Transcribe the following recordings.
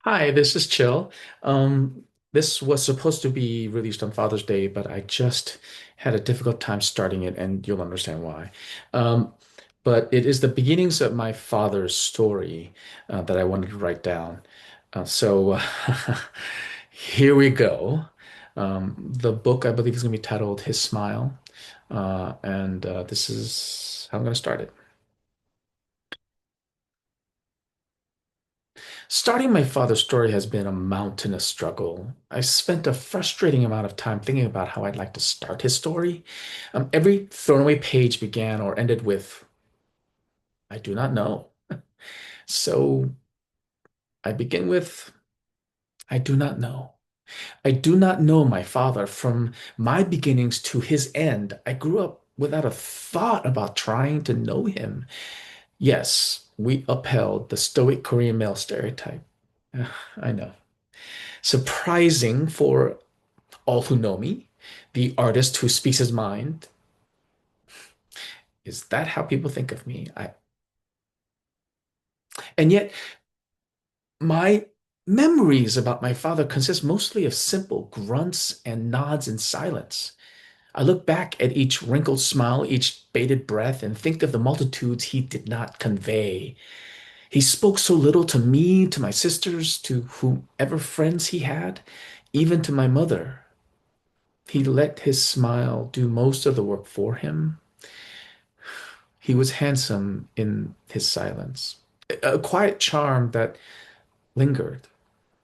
Hi, this is Chill. This was supposed to be released on Father's Day, but I just had a difficult time starting it, and you'll understand why. Um, but it is the beginnings of my father's story that I wanted to write down. So here we go. The book, I believe, is going to be titled His Smile, and this is how I'm going to start it. Starting my father's story has been a mountainous struggle. I spent a frustrating amount of time thinking about how I'd like to start his story. Every thrown away page began or ended with, I do not know. So I begin with, I do not know. I do not know my father. From my beginnings to his end, I grew up without a thought about trying to know him. Yes, we upheld the stoic Korean male stereotype. I know. Surprising for all who know me, the artist who speaks his mind. Is that how people think of me? And yet, my memories about my father consist mostly of simple grunts and nods in silence. I look back at each wrinkled smile, each bated breath, and think of the multitudes he did not convey. He spoke so little to me, to my sisters, to whomever friends he had, even to my mother. He let his smile do most of the work for him. He was handsome in his silence, a quiet charm that lingered,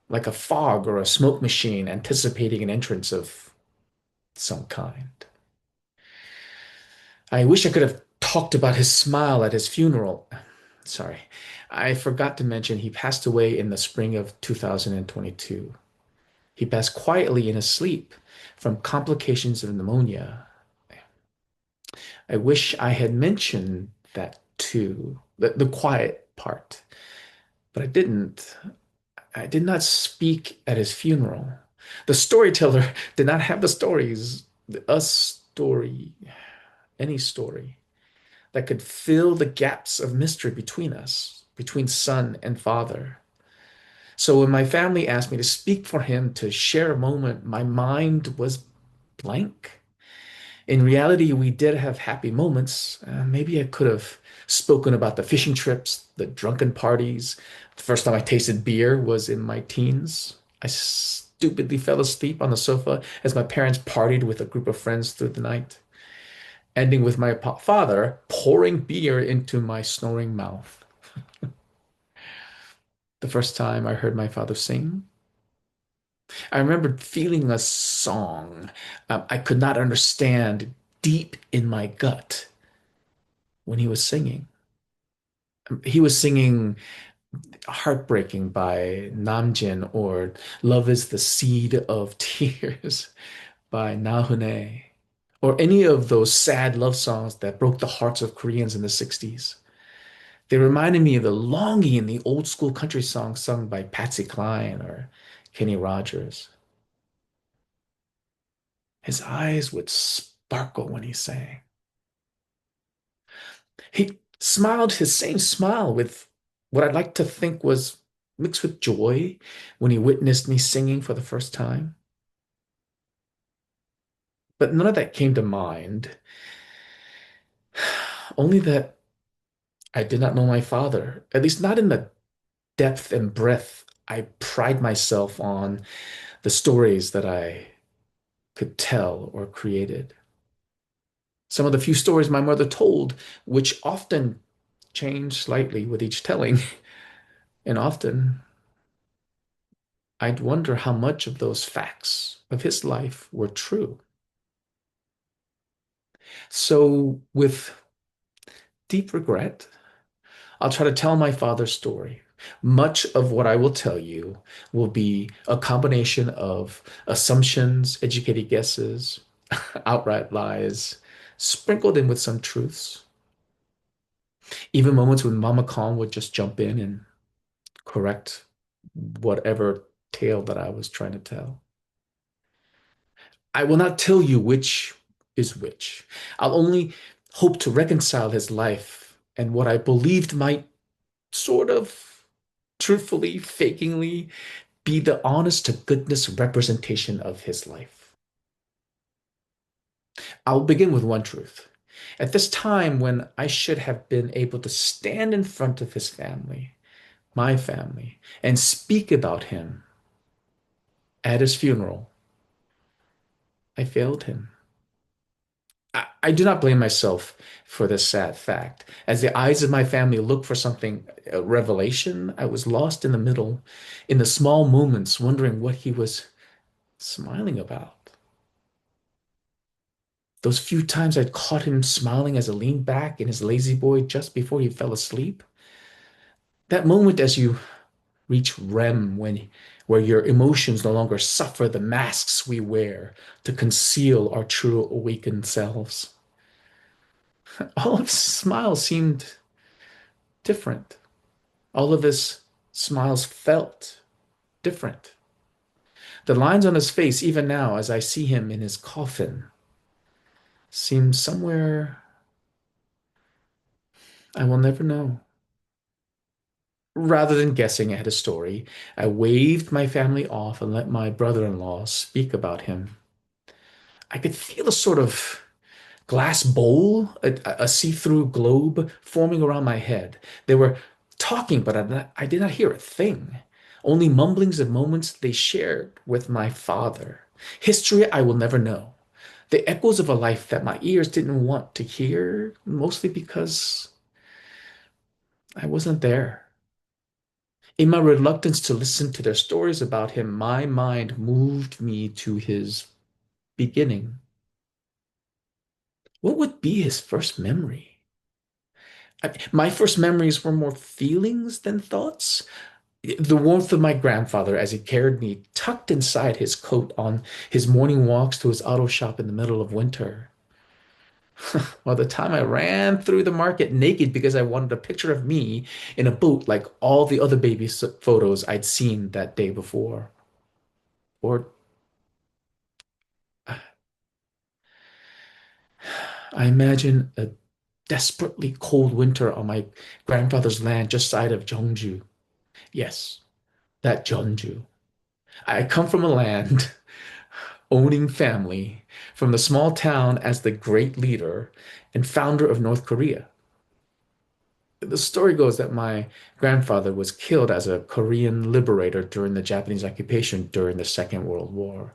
like a fog or a smoke machine anticipating an entrance of some kind. I wish I could have talked about his smile at his funeral. Sorry, I forgot to mention he passed away in the spring of 2022. He passed quietly in his sleep from complications of pneumonia. I wish I had mentioned that too, the quiet part, but I didn't. I did not speak at his funeral. The storyteller did not have the stories, a story, any story that could fill the gaps of mystery between us, between son and father. So when my family asked me to speak for him, to share a moment, my mind was blank. In reality, we did have happy moments. Maybe I could have spoken about the fishing trips, the drunken parties. The first time I tasted beer was in my teens. I stupidly fell asleep on the sofa as my parents partied with a group of friends through the night, ending with my father pouring beer into my snoring mouth. The first time I heard my father sing, I remembered feeling a song I could not understand deep in my gut when he was singing. He was singing Heartbreaking by Namjin or Love is the Seed of Tears by Nahune or any of those sad love songs that broke the hearts of Koreans in the 60s. They reminded me of the longing in the old school country songs sung by Patsy Cline or Kenny Rogers. His eyes would sparkle when he sang. He smiled his same smile with what I'd like to think was mixed with joy when he witnessed me singing for the first time. But none of that came to mind, only that I did not know my father, at least not in the depth and breadth I pride myself on the stories that I could tell or created. Some of the few stories my mother told, which often changed slightly with each telling, and often I'd wonder how much of those facts of his life were true. So, with deep regret, I'll try to tell my father's story. Much of what I will tell you will be a combination of assumptions, educated guesses, outright lies, sprinkled in with some truths. Even moments when Mama Khan would just jump in and correct whatever tale that I was trying to tell. I will not tell you which is which. I'll only hope to reconcile his life and what I believed might sort of truthfully, fakingly be the honest to goodness representation of his life. I'll begin with one truth. At this time, when I should have been able to stand in front of his family, my family, and speak about him at his funeral, I failed him. I do not blame myself for this sad fact. As the eyes of my family looked for something, a revelation, I was lost in the middle, in the small moments, wondering what he was smiling about. Those few times I'd caught him smiling as I leaned back in his lazy boy just before he fell asleep. That moment as you reach REM where your emotions no longer suffer the masks we wear to conceal our true awakened selves. All of his smiles seemed different. All of his smiles felt different. The lines on his face, even now, as I see him in his coffin, seem somewhere I will never know. Rather than guessing at his story, I waved my family off and let my brother-in-law speak about him. I could feel a sort of glass bowl, a see-through globe forming around my head. They were talking, but I did not hear a thing. Only mumblings of moments they shared with my father. History I will never know. The echoes of a life that my ears didn't want to hear, mostly because I wasn't there. In my reluctance to listen to their stories about him, my mind moved me to his beginning. What would be his first memory? My first memories were more feelings than thoughts. The warmth of my grandfather as he carried me tucked inside his coat on his morning walks to his auto shop in the middle of winter. While the time I ran through the market naked because I wanted a picture of me in a boat like all the other baby photos I'd seen that day before. Or I imagine a desperately cold winter on my grandfather's land just side of Jeonju. Yes, that Jeonju. I come from a land owning family from the small town as the great leader and founder of North Korea. The story goes that my grandfather was killed as a Korean liberator during the Japanese occupation during the Second World War.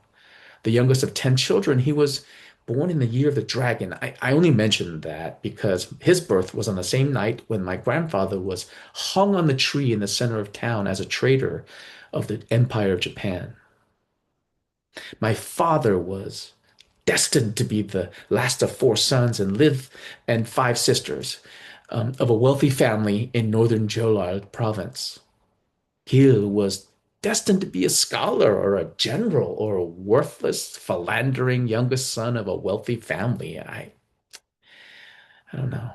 The youngest of 10 children, he was born in the year of the dragon. I only mention that because his birth was on the same night when my grandfather was hung on the tree in the center of town as a traitor of the Empire of Japan. My father was destined to be the last of four sons and five sisters of a wealthy family in northern Jeollal province. Gil was destined to be a scholar or a general or a worthless, philandering youngest son of a wealthy family. I don't know.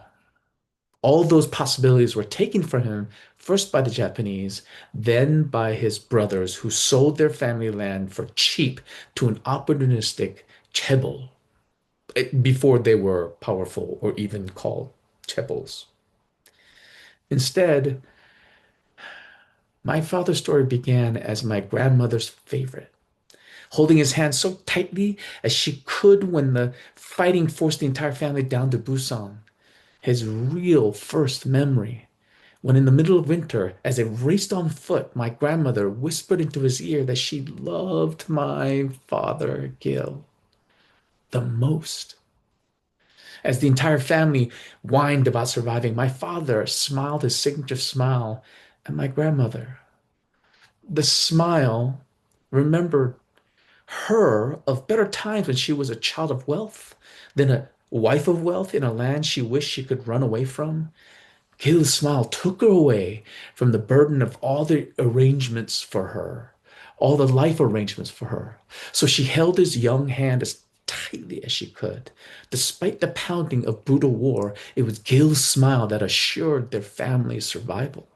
All those possibilities were taken from him first by the Japanese, then by his brothers who sold their family land for cheap to an opportunistic chaebol before they were powerful or even called chaebols. Instead, my father's story began as my grandmother's favorite, holding his hand so tightly as she could when the fighting forced the entire family down to Busan. His real first memory, when in the middle of winter, as they raced on foot, my grandmother whispered into his ear that she loved my father, Gil, the most. As the entire family whined about surviving, my father smiled his signature smile at my grandmother. The smile remembered her of better times when she was a child of wealth, then a wife of wealth in a land she wished she could run away from. Gil's smile took her away from the burden of all the arrangements for her, all the life arrangements for her. So she held his young hand as tightly as she could. Despite the pounding of brutal war, it was Gil's smile that assured their family's survival.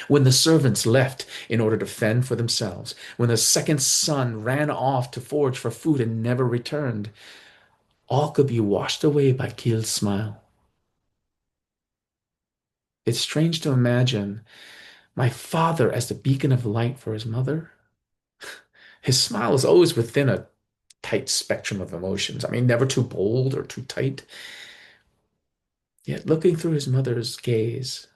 When the servants left in order to fend for themselves, when the second son ran off to forage for food and never returned, all could be washed away by Gil's smile. It's strange to imagine my father as the beacon of light for his mother. His smile is always within a tight spectrum of emotions. I mean, never too bold or too tight. Yet looking through his mother's gaze,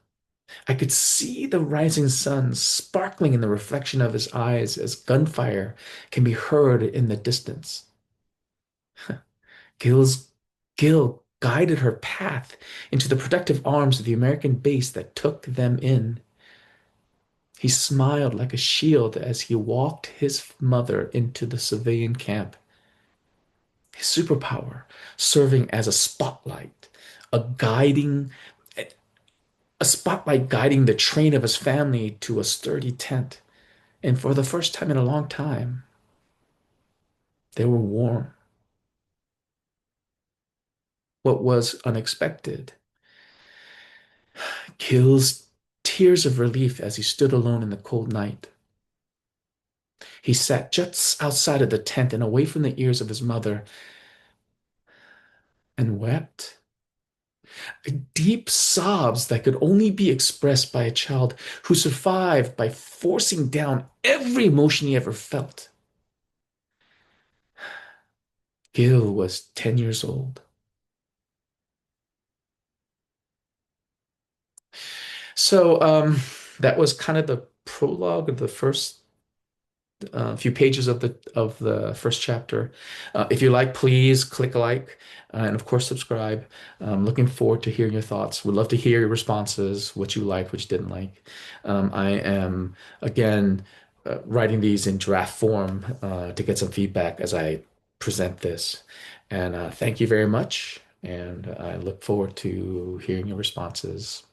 I could see the rising sun sparkling in the reflection of his eyes as gunfire can be heard in the distance. Gil's Gil guided her path into the protective arms of the American base that took them in. He smiled like a shield as he walked his mother into the civilian camp. His superpower serving as a guiding, a spotlight guiding the train of his family to a sturdy tent. And for the first time in a long time, they were warm. What was unexpected? Gil's tears of relief as he stood alone in the cold night. He sat just outside of the tent and away from the ears of his mother and wept. Deep sobs that could only be expressed by a child who survived by forcing down every emotion he ever felt. Gil was 10 years old. So that was kind of the prologue of the first few pages of the first chapter. If you like, please click like and of course subscribe. Looking forward to hearing your thoughts. Would love to hear your responses, what you liked, what you didn't like. I am again writing these in draft form to get some feedback as I present this. And thank you very much. And I look forward to hearing your responses.